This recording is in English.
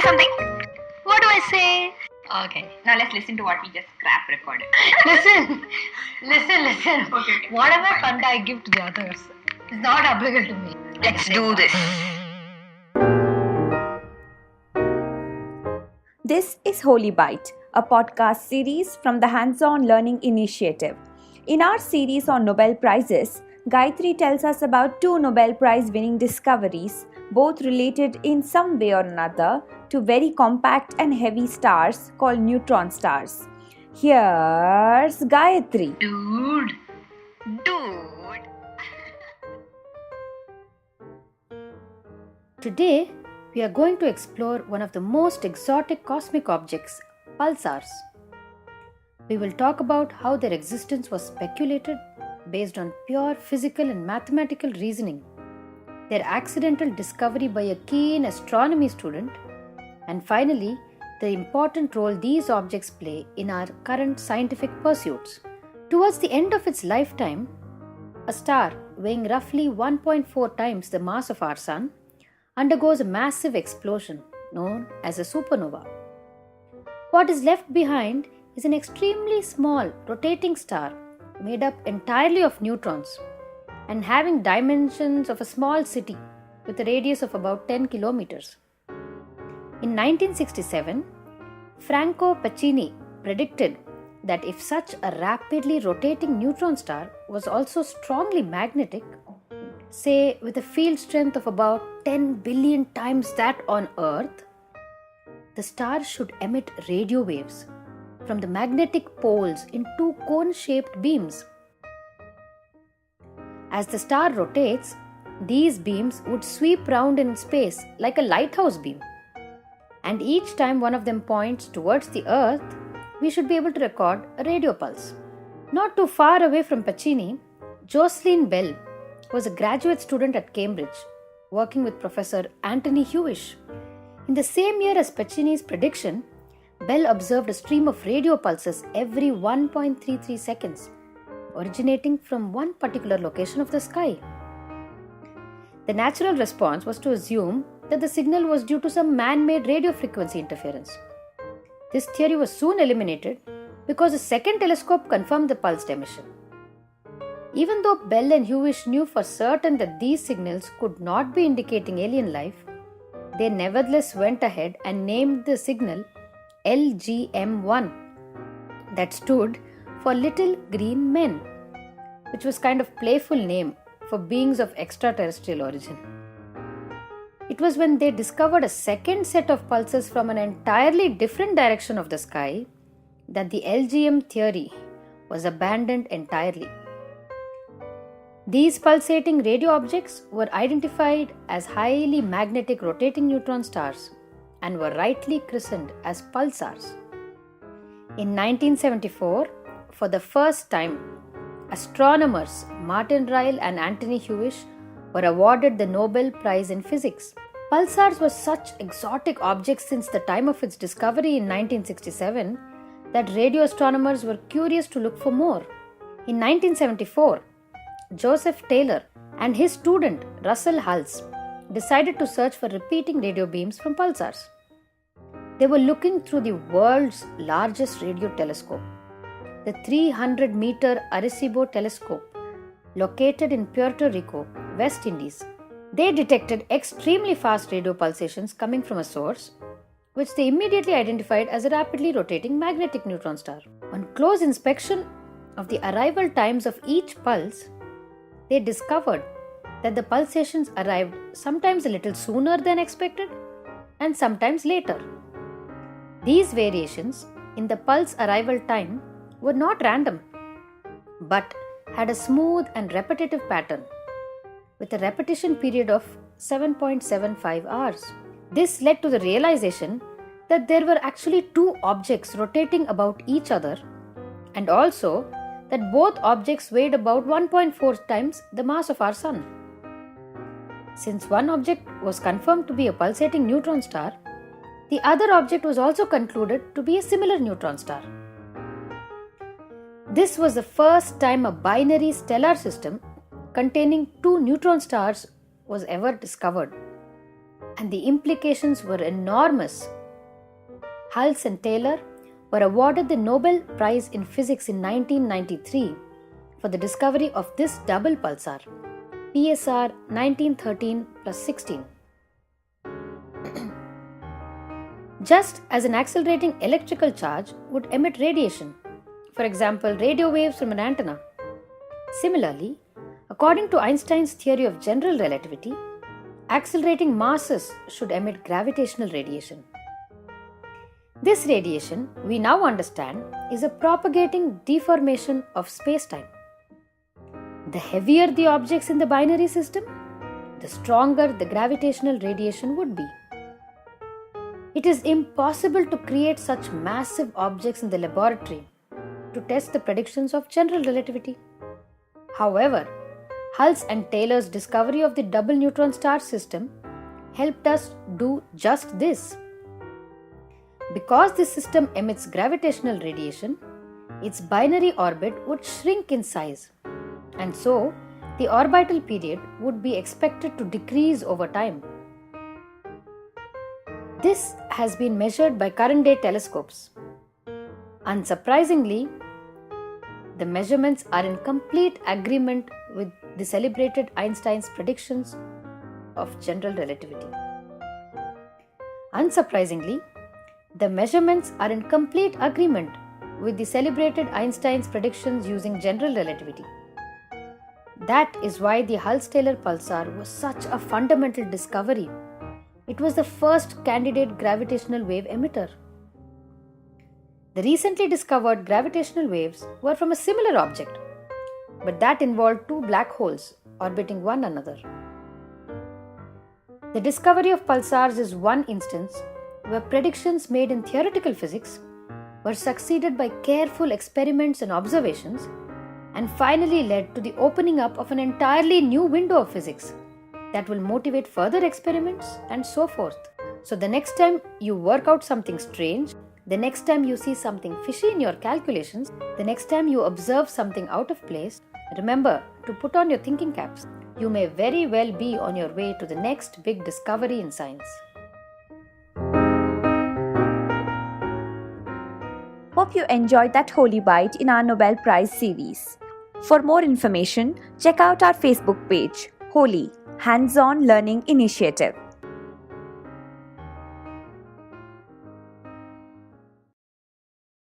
something. What do I say? Okay, now let's listen to what we just scrap recorded. Listen. Okay. Whatever fund I give to the others is not applicable to me. Let's do this. This is HOLI BYTE, a podcast series from the Hands-On Learning Initiative. In our series on Nobel Prizes, Gayathri tells us about 2 Nobel Prize winning discoveries, both related in some way or another to very compact and heavy stars called neutron stars. Here's Gayathri. Dude. Today, we are going to explore one of the most exotic cosmic objects, pulsars. We will talk about how their existence was speculated based on pure physical and mathematical reasoning, their accidental discovery by a keen astronomy student, and finally, the important role these objects play in our current scientific pursuits. Towards the end of its lifetime, a star weighing roughly 1.4 times the mass of our Sun undergoes a massive explosion known as a supernova. What is left behind is an extremely small rotating star made up entirely of neutrons and having dimensions of a small city with a radius of about 10 kilometers. In 1967, Franco Pacini predicted that if such a rapidly rotating neutron star was also strongly magnetic, say with a field strength of about 10 billion times that on Earth, the star should emit radio waves from the magnetic poles in 2 cone-shaped beams. As the star rotates, these beams would sweep round in space like a lighthouse beam. And each time one of them points towards the Earth, we should be able to record a radio pulse. Not too far away from Pacini, Jocelyn Bell was a graduate student at Cambridge, working with Professor Anthony Hewish. In the same year as Pacini's prediction, Bell observed a stream of radio pulses every 1.33 seconds, originating from one particular location of the sky. The natural response was to assume that the signal was due to some man-made radio frequency interference. This theory was soon eliminated because a second telescope confirmed the pulsed emission. Even though Bell and Hewish knew for certain that these signals could not be indicating alien life, they nevertheless went ahead and named the signal LGM1, that stood for Little Green Men, which was kind of playful name for beings of extraterrestrial origin. It was when they discovered a second set of pulses from an entirely different direction of the sky that the LGM theory was abandoned entirely. These pulsating radio objects were identified as highly magnetic rotating neutron stars and were rightly christened as pulsars. In 1974, for the first time, astronomers Martin Ryle and Anthony Hewish were awarded the Nobel Prize in Physics. Pulsars were such exotic objects since the time of its discovery in 1967 that radio astronomers were curious to look for more. In 1974, Joseph Taylor and his student Russell Hulse decided to search for repeating radio beams from pulsars. They were looking through the world's largest radio telescope, the 300-meter Arecibo telescope, located in Puerto Rico, West Indies. They detected extremely fast radio pulsations coming from a source, which they immediately identified as a rapidly rotating magnetic neutron star. On close inspection of the arrival times of each pulse, they discovered that the pulsations arrived sometimes a little sooner than expected and sometimes later. These variations in the pulse arrival time were not random, but had a smooth and repetitive pattern with a repetition period of 7.75 hours. This led to the realization that there were actually 2 objects rotating about each other, and also that both objects weighed about 1.4 times the mass of our Sun. Since one object was confirmed to be a pulsating neutron star, the other object was also concluded to be a similar neutron star. This was the first time a binary stellar system containing 2 neutron stars was ever discovered. and the implications were enormous. Hulse and Taylor were awarded the Nobel Prize in Physics in 1993 for the discovery of this double pulsar, PSR 1913 plus 16. Just as an accelerating electrical charge would emit radiation, for example, radio waves from an antenna. Similarly, according to Einstein's theory of general relativity, accelerating masses should emit gravitational radiation. This radiation, we now understand, is a propagating deformation of space-time. The heavier the objects in the binary system, the stronger the gravitational radiation would be. It is impossible to create such massive objects in the laboratory to test the predictions of general relativity. However, Hulse and Taylor's discovery of the double neutron star system helped us do just this. Because this system emits gravitational radiation, its binary orbit would shrink in size, and so the orbital period would be expected to decrease over time. This has been measured by current-day telescopes. Unsurprisingly, the measurements are in complete agreement with the celebrated Einstein's predictions of general relativity. Unsurprisingly, the measurements are in complete agreement with the celebrated Einstein's predictions using general relativity. That is why the Hulse-Taylor pulsar was such a fundamental discovery. It was the first candidate gravitational wave emitter. The recently discovered gravitational waves were from a similar object, but that involved two black holes orbiting one another. The discovery of pulsars is one instance where predictions made in theoretical physics were succeeded by careful experiments and observations and finally led to the opening up of an entirely new window of physics that will motivate further experiments and so forth. So the next time you work out something strange, the next time you see something fishy in your calculations, the next time you observe something out of place, remember to put on your thinking caps. You may very well be on your way to the next big discovery in science. Hope you enjoyed that Holy Bite in our Nobel Prize series. For more information, check out our Facebook page, HOLI, Hands-On Learning Initiative.